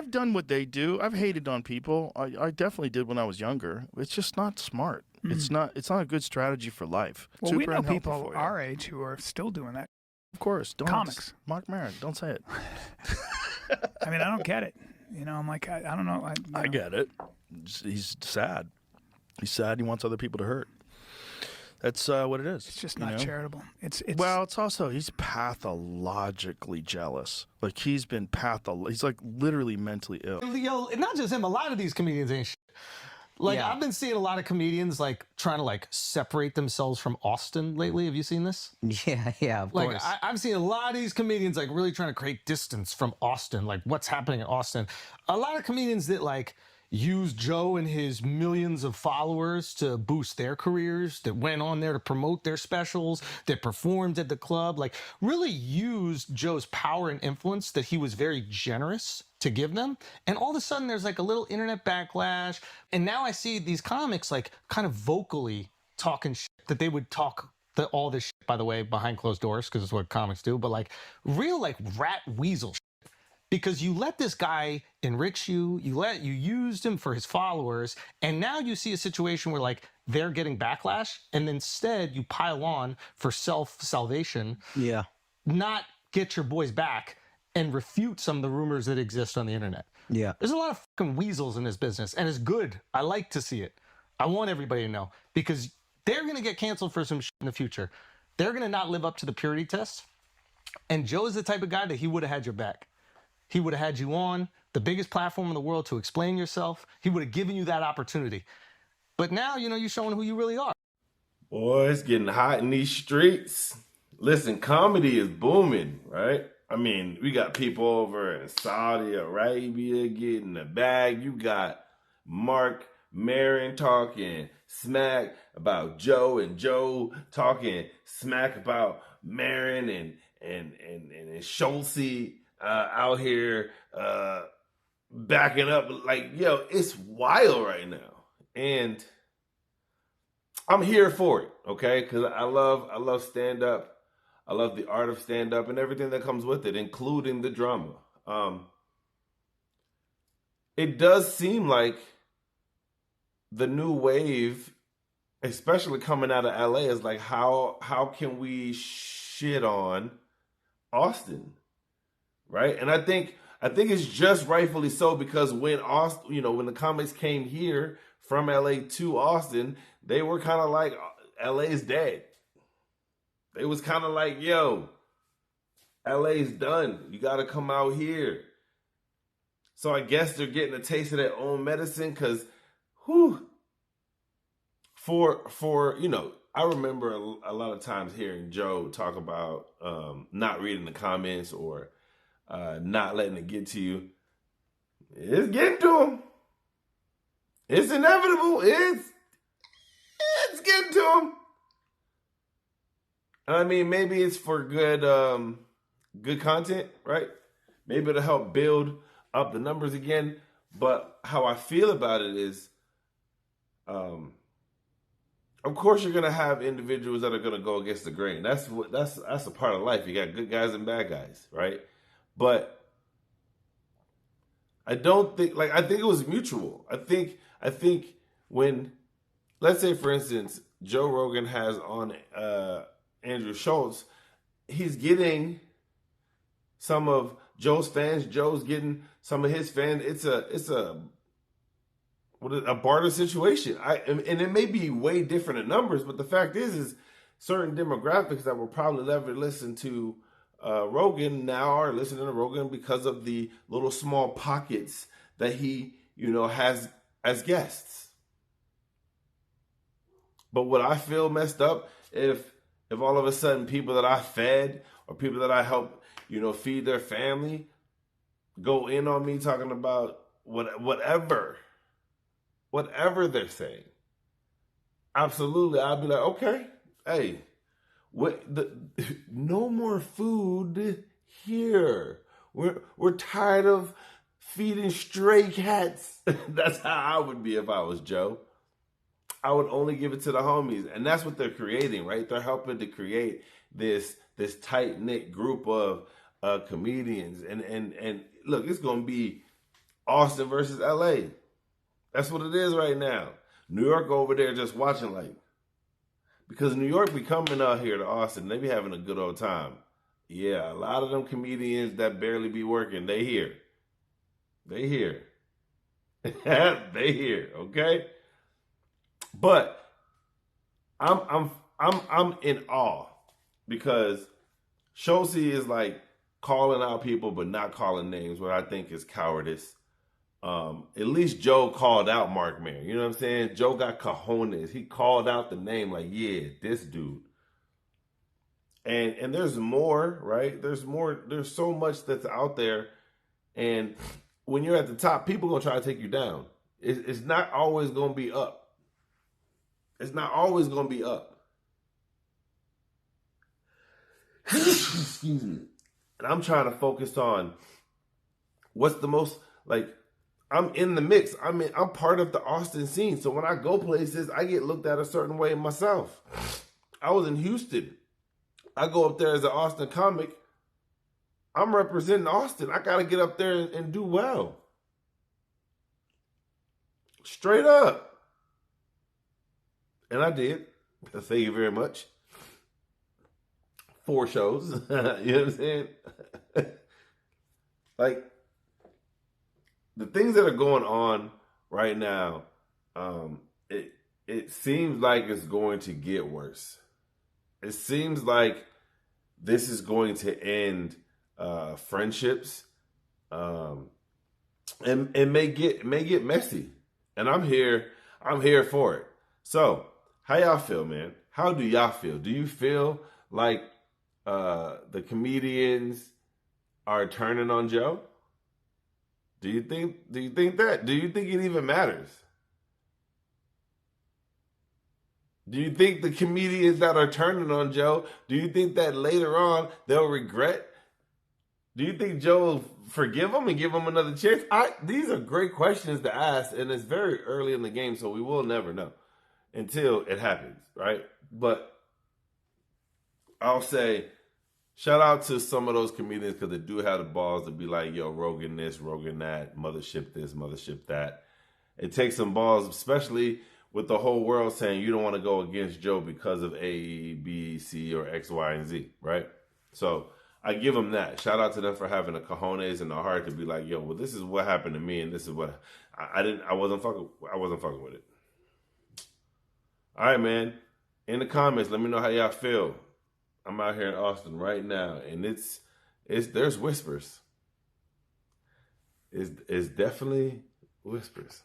I've done what they do. I've hated on people. I definitely did when I was younger. It's just not smart. It's not a good strategy for life. Well, Super we know unhealthy people for you. our age who are still doing that. Of course. Don't Comics. Mark Maron, don't say it. I mean, I don't get it. You know, I'm like, I don't know. I get it. He's sad. He's sad. He wants other people to hurt. That's what it is. It's just not charitable. It's well, it's also he's pathologically jealous. Like he's been he's like literally mentally ill. Yo, not just him. A lot of these comedians ain't shit. Like I've been seeing a lot of comedians like trying to like separate themselves from Austin lately. Have you seen this? Yeah, of course. I've seen a lot of these comedians like really trying to create distance from Austin, like what's happening in Austin. A lot of comedians that like use Joe and his millions of followers to boost their careers, that went on there to promote their specials, that performed at the club, like really used Joe's power and influence that he was very generous to give them. And all of a sudden there's like a little internet backlash. And now I see these comics like kind of vocally talking shit that they would talk all this shit, by the way, behind closed doors, because it's what comics do, but like real like rat weasel shit. Because you let this guy enrich you, you used him for his followers, and now you see a situation where like they're getting backlash, and instead you pile on for self-salvation, not get your boys back and refute some of the rumors that exist on the internet. Yeah. There's a lot of fucking weasels in this business, and it's good. I like to see it. I want everybody to know, because they're gonna get canceled for some shit in the future. They're gonna not live up to the purity test, and Joe is the type of guy that he would have had your back. He would have had you on the biggest platform in the world to explain yourself. He would have given you that opportunity. But now, you know, you're showing who you really are. Boy, it's getting hot in these streets. Listen, comedy is booming, right? I mean, we got people over in Saudi Arabia getting the bag. You got Mark Maron talking smack about Joe, and Joe talking smack about Maron and Schulz out here backing up. Like, yo, it's wild right now. And I'm here for it, okay? Because I love stand-up. I love the art of stand-up and everything that comes with it, including the drama. It does seem like the new wave, especially coming out of LA, is like, how can we shit on Austin? Right? And I think it's just rightfully so, because when Austin, you know, when the comics came here from LA to Austin, they were kind of like, LA's dead. They was kind of like, yo, LA's done. You got to come out here. So I guess they're getting a taste of their own medicine, because, for you know, I remember a lot of times hearing Joe talk about not reading the comments or not letting it get to you. It's getting to him. It's inevitable. It's getting to him. I mean, maybe it's for good content, right? Maybe it'll help build up the numbers again. But how I feel about it is, of course, you're gonna have individuals that are gonna go against the grain. That's a part of life. You got good guys and bad guys, right? But I don't think, like, I think it was mutual. I think when, let's say, for instance, Joe Rogan has on Andrew Schulz, he's getting some of Joe's fans. Joe's getting some of his fans. It's a barter situation. And it may be way different in numbers, but the fact is certain demographics that will probably never listen to Rogan now are listening to Rogan because of the little small pockets that he, you know, has as guests. But what I feel messed up, if all of a sudden people that I fed or people that I help, you know, feed their family go in on me talking about whatever they're saying. Absolutely, I'll be like, okay, hey, no more food here. We're tired of feeding stray cats. That's how I would be if I was Joe. I would only give it to the homies, and that's what they're creating, right? They're helping to create this tight knit group of comedians, and look, it's gonna be Austin versus LA. That's what it is right now. New York over there just watching like, because New York be coming out here to Austin, they be having a good old time. Yeah, a lot of them comedians that barely be working, they here. They here. They here, okay? But I'm in awe because Schulz is like calling out people but not calling names, what I think is cowardice. At least Joe called out Mark Maron. You know what I'm saying? Joe got cojones. He called out the name like, yeah, this dude. And there's more, right? There's more. There's so much that's out there. And when you're at the top, people going to try to take you down. It's not always going to be up. It's not always going to be up. Excuse me. And I'm trying to focus on what's the most, like, I'm in the mix. I'm part of the Austin scene. So when I go places, I get looked at a certain way myself. I was in Houston. I go up there as an Austin comic. I'm representing Austin. I got to get up there and do well. Straight up. And I did. Thank you very much. 4 shows. You know what I'm saying? Like, the things that are going on right now, it seems like it's going to get worse. It seems like this is going to end friendships, and may get messy. And I'm here for it. So, how y'all feel, man? How do y'all feel? Do you feel like the comedians are turning on Joe? Do you think that? Do you think it even matters? Do you think the comedians that are turning on Joe, do you think that later on they'll regret? Do you think Joe will forgive them and give them another chance? These are great questions to ask, and it's very early in the game, so we will never know until it happens, right? But I'll say, shout out to some of those comedians because they do have the balls to be like, yo, Rogan this, Rogan that, mothership this, mothership that. It takes some balls, especially with the whole world saying you don't want to go against Joe because of A, B, C, or X, Y, and Z, right? So I give them that. Shout out to them for having the cojones and the heart to be like, yo, well, this is what happened to me, and this is what I wasn't fucking with it. All right, man. In the comments, let me know how y'all feel. I'm out here in Austin right now, and there's whispers. It's definitely whispers.